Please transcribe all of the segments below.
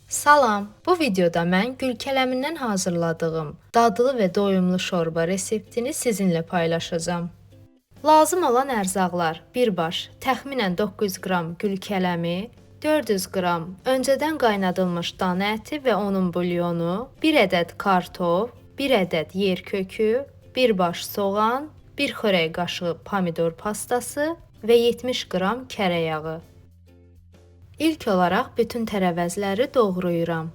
Salam, bu videoda mən gül kələmindən hazırladığım dadlı və doyumlu şorba reseptini sizinlə paylaşacağım. Lazım olan ərzaqlar: 1 baş, təxminən 900 qram gül kələmi, 400 qram öncədən qaynadılmış dana əti və onun bulyonu, 1 ədəd kartof, 1 ədəd yer kökü, 1 baş soğan, 1 xörək qaşığı pomidor pastası və 70 qram kərə yağı. İlk olaraq bütün tərəvəzləri doğrayıram.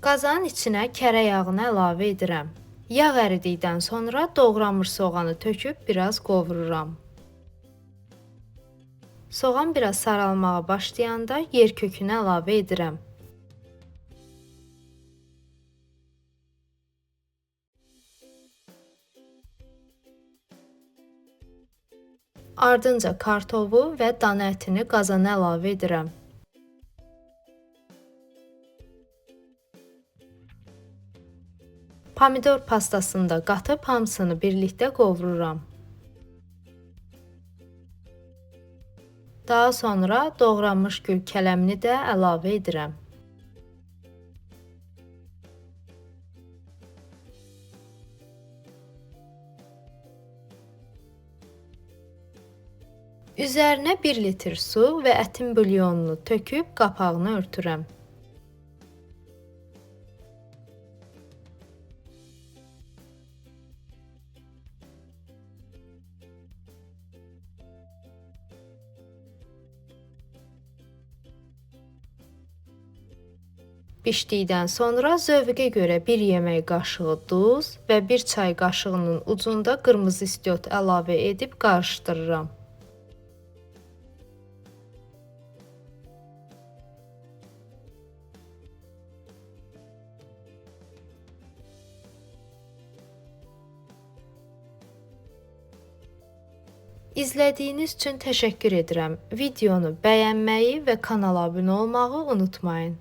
Qazanın içinə kərə yağını əlavə edirəm. Yağ əridikdən sonra doğranmış soğanı töküb biraz qovururam. Soğan biraz saralmağa başlayanda yer kökünü əlavə edirəm. Ardınca kartofu və dana ətini qazana əlavə edirəm. Pomidor pastasını da qatıb hamısını birlikdə qovururam. Daha sonra doğranmış gül kələmini də əlavə edirəm. Üzərinə 1 litr su və ətin bulyonunu töküb qapağını örtürəm. Bişdikdən sonra zövqə görə 1 yemək qaşığı duz və 1 çay qaşığının ucunda qırmızı istiot əlavə edib qarışdırıram. İzlədiyiniz üçün təşəkkür edirəm. Videonu bəyənməyi və kanala abunə olmağı unutmayın.